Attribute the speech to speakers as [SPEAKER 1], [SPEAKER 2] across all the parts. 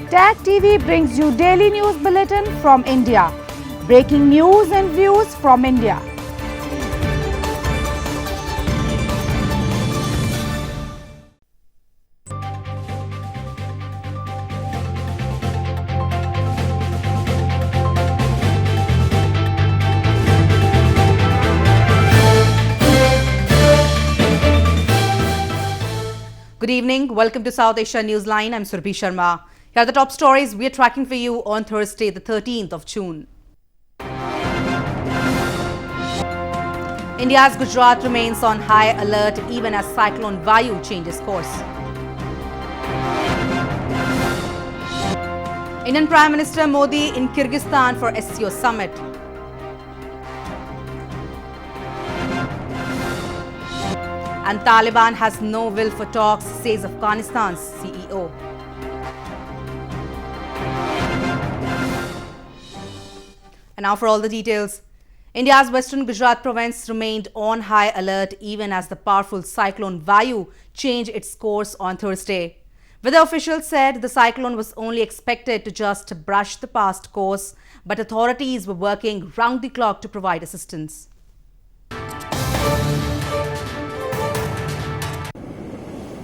[SPEAKER 1] Tag TV brings you daily news bulletin from India. Breaking news and views from India.
[SPEAKER 2] Good evening. Welcome to South Asia Newsline. I'm Surbhi Sharma. Here are the top stories we are tracking for you on Thursday, the 13th of June. India's Gujarat remains on high alert even as Cyclone Maya changes course. Indian Prime Minister Modi in Kyrgyzstan for SCO summit. And Taliban has no will for talks, says Afghanistan's CEO. And now for all the details. India's western Gujarat province remained on high alert even as the powerful cyclone Maya changed its course on Thursday. Weather officials said the cyclone was only expected to just brush the past course, but authorities were working round the clock to provide assistance.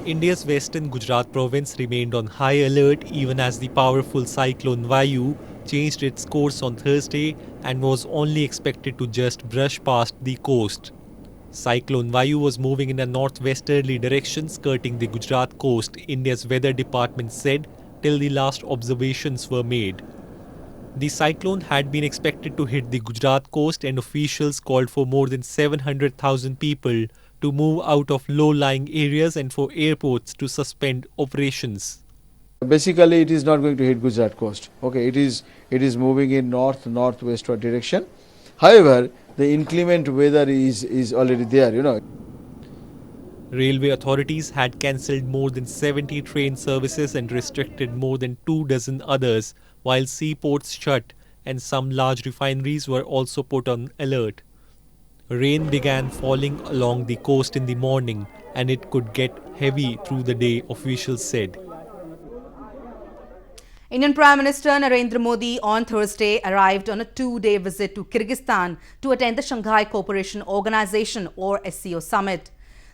[SPEAKER 3] India's western Gujarat province remained on high alert even as the powerful cyclone Maya changed its course on Thursday and was only expected to just brush past the coast. Cyclone Maya was moving in a northwesterly direction skirting the Gujarat coast, India's weather department said, till the last observations were made. The cyclone had been expected to hit the Gujarat coast and officials called for more than 700,000 people to move out of low-lying areas and for airports to suspend operations.
[SPEAKER 4] Basically, it is not going to hit Gujarat coast. Okay, it is moving in northwestward direction. However, the inclement weather is already there,
[SPEAKER 3] Railway authorities had cancelled more than 70 train services and restricted more than 24 others, while seaports shut and some large refineries were also put on alert. Rain began falling along the coast in the morning and it could get heavy through the day, officials said.
[SPEAKER 2] Indian Prime Minister Narendra Modi on Thursday arrived on a two-day visit to Kyrgyzstan to attend the Shanghai Cooperation Organization or SCO summit.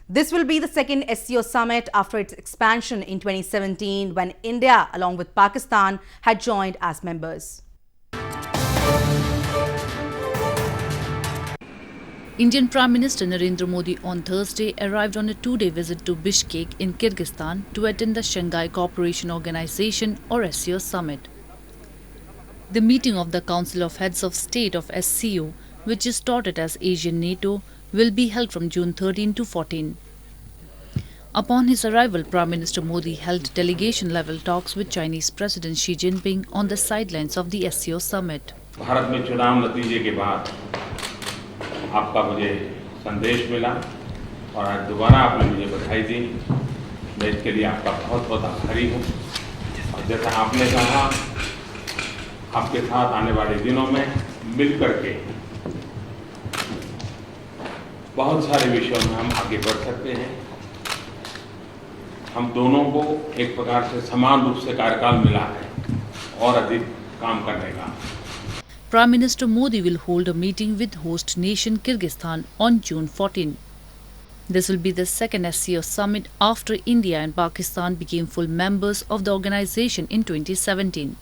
[SPEAKER 2] This will be the second SCO summit after its expansion in 2017 when India along with Pakistan had joined as members.
[SPEAKER 5] Indian Prime Minister Narendra Modi on Thursday arrived on a two-day visit to Bishkek in Kyrgyzstan to attend the Shanghai Cooperation Organization or SCO summit. The meeting of the Council of Heads of State of SCO, which is started as Asian NATO, will be held from June 13 to 14. Upon his arrival, Prime Minister Modi held delegation-level talks with Chinese President Xi Jinping on the sidelines of the SCO summit.
[SPEAKER 6] Bharat में चुनाव नतीजे के बाद आपका मुझे संदेश मिला और आज दोबारा आपने मुझे बधाई दी। मैं इसके लिए आपका बहुत बहुत आभारी हूँ। और जैसा आपने कहा, आपके साथ आने वाले दिनों में मिल करके बहुत सारे विषयों में हम आगे बढ़ सकते हैं। हम दोनों को एक प्रकार से समान रूप से कार्यकाल मिला है और अधिक काम करने का।
[SPEAKER 5] Prime Minister Modi will hold a meeting with host nation Kyrgyzstan on June 14. This will be the second SCO summit after India and Pakistan became full members of the organization in 2017.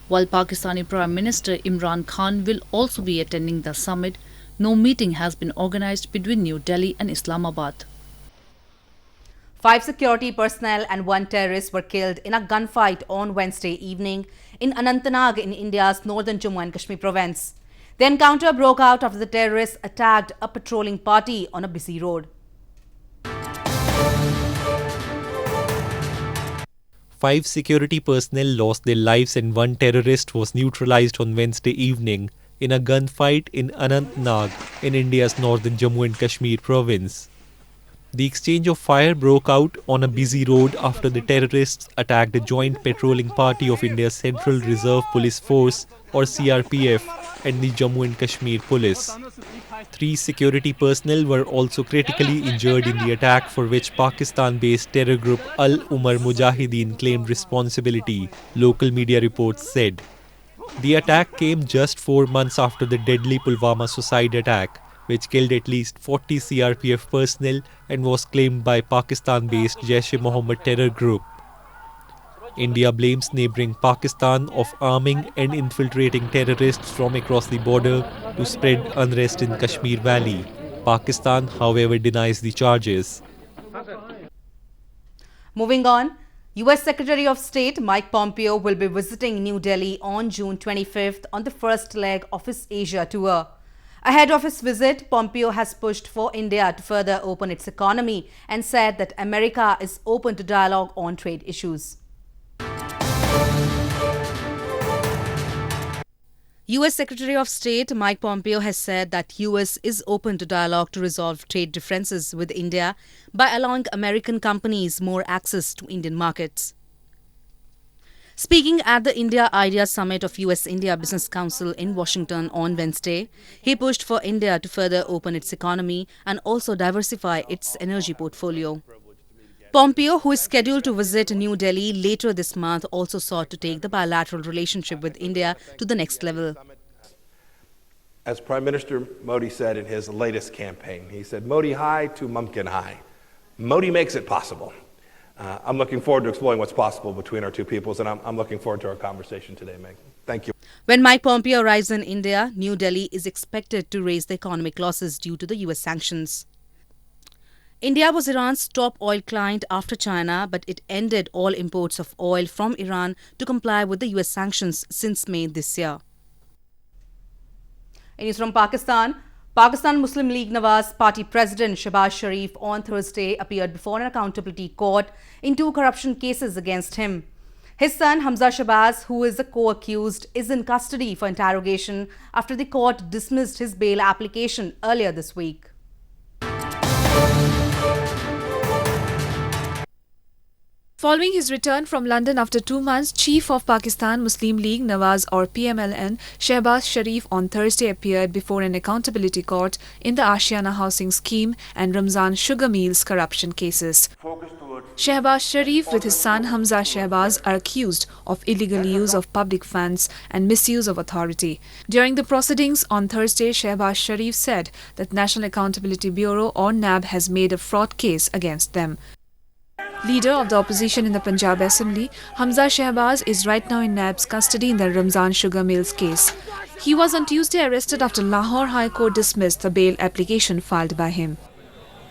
[SPEAKER 5] While Pakistani Prime Minister Imran Khan will also be attending the summit, no meeting has been organized between New Delhi and Islamabad.
[SPEAKER 2] 5 security personnel and 1 terrorist were killed in a gunfight on Wednesday evening in Anantnag in India's northern Jammu and Kashmir province. The encounter broke out after the terrorists attacked a patrolling party on a busy road.
[SPEAKER 3] 5 security personnel lost their lives and 1 terrorist was neutralized on Wednesday evening in a gunfight in Anantnag in India's northern Jammu and Kashmir province. The exchange of fire broke out on a busy road after the terrorists attacked a joint patrolling party of India's Central Reserve Police Force or CRPF and the Jammu and Kashmir Police. 3 security personnel were also critically injured in the attack, for which Pakistan-based terror group Al-Umar Mujahideen claimed responsibility, local media reports said. The attack came just 4 months after the deadly Pulwama suicide attack, which killed at least 40 CRPF personnel and was claimed by Pakistan-based Jaish-e-Mohammed terror group. India blames neighbouring Pakistan of arming and infiltrating terrorists from across the border to spread unrest in Kashmir Valley. Pakistan, however, denies the charges.
[SPEAKER 2] Moving on, US Secretary of State Mike Pompeo will be visiting New Delhi on June 25th on the first leg of his Asia tour. Ahead of his visit, Pompeo has pushed for India to further open its economy and said that America is open to dialogue on trade issues. US Secretary of State Mike Pompeo has said that US is open to dialogue to resolve trade differences with India by allowing American companies more access to Indian markets. Speaking at the India Idea Summit of US-India Business Council in Washington on Wednesday, he pushed for India to further open its economy and also diversify its energy portfolio. Pompeo, who is scheduled to visit New Delhi later this month, also sought to take the bilateral relationship with India to the next level.
[SPEAKER 7] As Prime Minister Modi said in his latest campaign, he said, Modi high to Mumkin high. Modi makes it possible. I'm looking forward to exploring what's possible between our two peoples, and I'm looking forward to our conversation today, Meg. Thank you.
[SPEAKER 2] When Mike Pompeo arrives in India, New Delhi is expected to raise the economic losses due to the US sanctions. India was Iran's top oil client after China, but it ended all imports of oil from Iran to comply with the US sanctions since May this year. In news from Pakistan, Pakistan Muslim League Nawaz Party President Shehbaz Sharif on Thursday appeared before an accountability court in 2 corruption cases against him. His son Hamza Shehbaz, who is the co-accused, is in custody for interrogation after the court dismissed his bail application earlier this week.
[SPEAKER 8] Following his return from London after 2 months, Chief of Pakistan Muslim League Nawaz or PMLN Shehbaz Sharif on Thursday appeared before an accountability court in the Ashiana housing scheme and Ramzan sugar mills corruption cases. Shehbaz Sharif with his son Hamza Shehbaz are accused of illegal use of public funds and misuse of authority. During the proceedings on Thursday, Shehbaz Sharif said that National Accountability Bureau or NAB has made a fraud case against them. Leader of the opposition in the Punjab Assembly, Hamza Shehbaz is right now in NAB's custody in the Ramzan Sugar Mills case. He was on Tuesday arrested after Lahore High Court dismissed the bail application filed by him.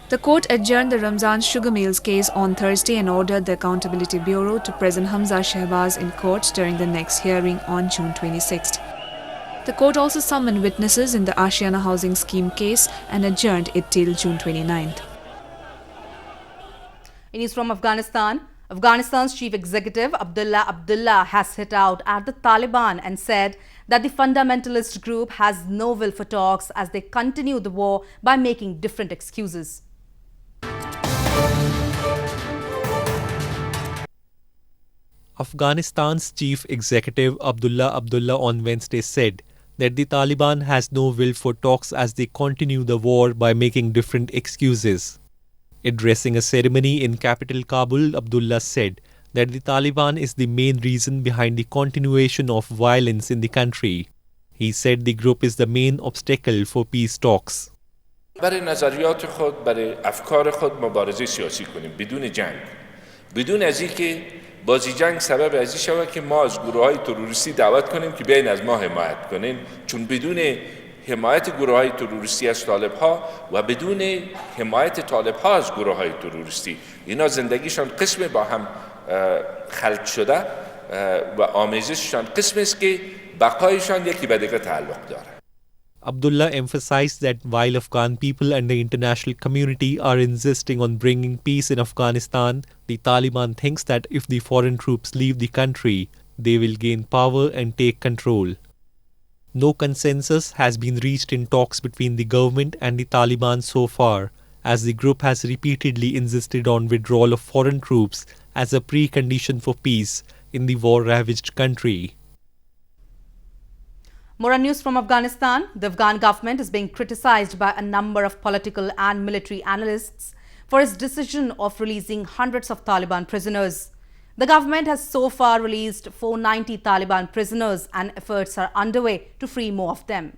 [SPEAKER 8] The court adjourned the Ramzan Sugar Mills case on Thursday and ordered the Accountability Bureau to present Hamza Shehbaz in court during the next hearing on June 26th. The court also summoned witnesses in the Ashiana housing scheme case and adjourned it till June 29th.
[SPEAKER 2] In news from Afghanistan, Afghanistan's chief executive Abdullah has hit out at the Taliban and said that the fundamentalist group has no will for talks as they continue the war by making different excuses.
[SPEAKER 3] Afghanistan's chief executive Abdullah on Wednesday said that the Taliban has no will for talks as they continue the war by making different excuses. Addressing a ceremony in capital Kabul, Abdullah said that the Taliban is the main reason behind the continuation of violence in the country. He said the group is the main obstacle for peace talks.
[SPEAKER 9] برای نظریات خود، برای افکار خود مبارزه سیاسی کنیم بدون جنگ، بدون از اینکه بازی جنگ سبب از این شود که ما از گروه‌های تروریستی دعوت کنیم که بیاین از ما حمایت کنین، چون بدون حمایت گروه‌های تروریستی از طالب‌ها و بدون حمایت طالب‌ها از گروه‌های تروریستی اینا زندگیشان قسم با هم خلط شده و آمیزششان قسم است که بقایشان یکی به دیگر تعلق داره.
[SPEAKER 3] Abdullah emphasized that while Afghan people and the international community are insisting on bringing peace in Afghanistan, the Taliban thinks that if the foreign troops leave the country, they will gain power and take control. No consensus has been reached in talks between the government and the Taliban so far, as the group has repeatedly insisted on withdrawal of foreign troops as a precondition for peace in the war-ravaged country.
[SPEAKER 2] More on news from Afghanistan. The Afghan government is being criticized by a number of political and military analysts for its decision of releasing hundreds of Taliban prisoners. The government has so far released 490 Taliban prisoners and efforts are underway to free more of them.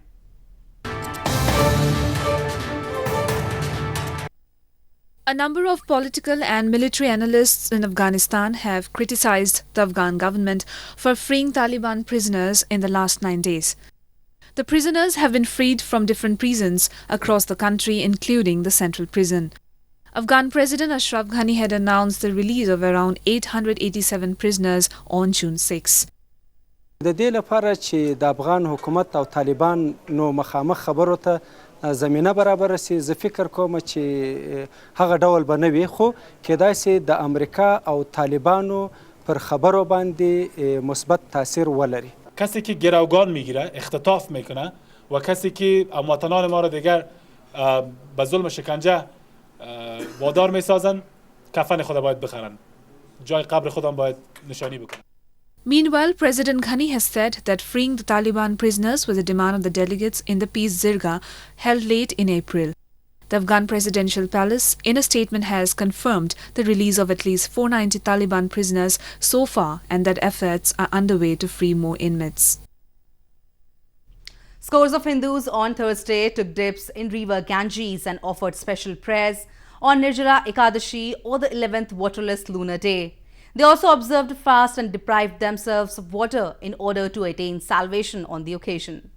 [SPEAKER 8] A number of political and military analysts in Afghanistan have criticized the Afghan government for freeing Taliban prisoners in the last 9 days. The prisoners have been freed from different prisons across the country, including the central prison. Afghan President Ashraf Ghani had announced the release of around 887 prisoners on June 6.
[SPEAKER 10] د دې لپاره چې د افغان حکومت او طالبان نو مخامخ خبرو ته زمینه برابر سي زه فکر کوم چې هغه ډول به نه وي خو کېدای سي د امریکا او طالبانو پر خبرو باندې مثبت تاثیر ولري.
[SPEAKER 11] کسی که گروگان میگیره اختطاف میکنه و کسی که هموطنان ما را دیگر به ظلم شکنجه وادار میسازن کفن خود باید بخرن جای قبر خودم باید نشانی بکنن.
[SPEAKER 8] Meanwhile, President Ghani has said that freeing the Taliban prisoners was a demand of the delegates in the peace zirga held late in April. The Afghan presidential palace, in a statement, has confirmed the release of at least 490 Taliban prisoners so far and that efforts are underway to free more inmates.
[SPEAKER 2] Scores of Hindus on Thursday took dips in river Ganges and offered special prayers on Nirjala Ekadashi or the 11th waterless lunar day. They also observed a fast and deprived themselves of water in order to attain salvation on the occasion.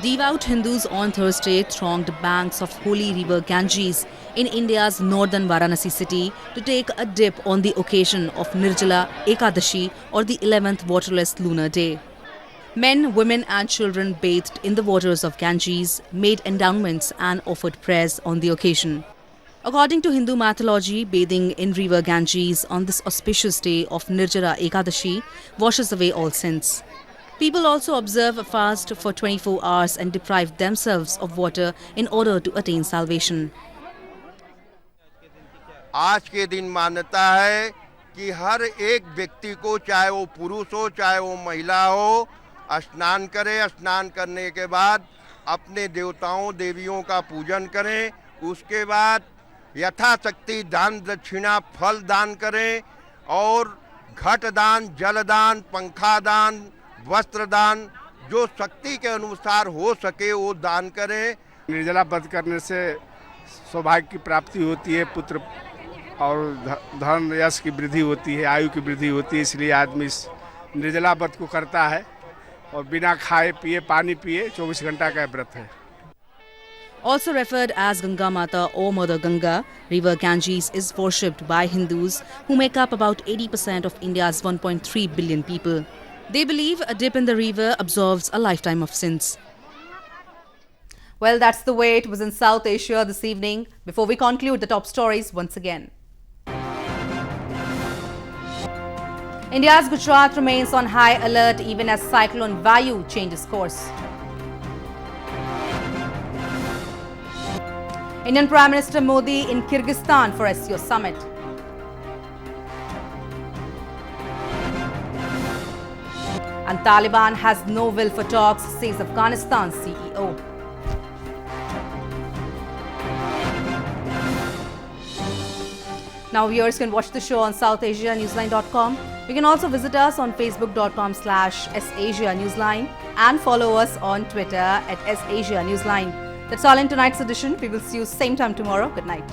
[SPEAKER 2] Devout Hindus on Thursday thronged banks of holy river Ganges in India's northern Varanasi city to take a dip on the occasion of Nirjala Ekadashi or the 11th waterless lunar day. Men, women and children bathed in the waters of Ganges, made endowments and offered prayers on the occasion. According to Hindu mythology, bathing in river Ganges on this auspicious day of Nirjala Ekadashi washes away all sins. People also observe a fast for 24 hours and deprive themselves of water in order to attain salvation.
[SPEAKER 12] आज के दिन मान्यता है कि हर एक व्यक्ति को चाहे वो पुरुष हो चाहे वो महिला हो स्नान करे स्नान करने के बाद अपने देवताओं देवियों का पूजन करें उसके बाद यथाशक्ति दान दक्षिणा फल दान करें और घट दान जल दान पंखा दान वस्त्र दान जो शक्ति के अनुसार हो सके वो दान करें.
[SPEAKER 13] निर्जला व्रत करने से सौभाग्य की प्राप्ति होती है पुत्र और धन यश की वृद्धि होती है आयु की वृद्धि होती है इसलिए आदमी इस निर्जला व्रत को करता है और बिना खाए पिए पानी पिए 24 घंटा का व्रत है.
[SPEAKER 2] Also referred as Ganga Mata or Mother Ganga, river Ganges is worshipped by Hindus who make up about 80% of India's 1.3 billion people. They believe a dip in the river absolves a lifetime of sins. Well, that's the way it was in South Asia this evening. Before we conclude, the top stories once again. India's Gujarat remains on high alert even as Cyclone Maya changes course. Indian Prime Minister Modi in Kyrgyzstan for SCO summit. And Taliban has no will for talks, says Afghanistan's CEO. Now viewers can watch the show on SouthAsiaNewsline.com. You can also visit us on Facebook.com/SAsiaNewsline and follow us on Twitter @SAsiaNewsline. That's all in tonight's edition. We will see you same time tomorrow. Good night.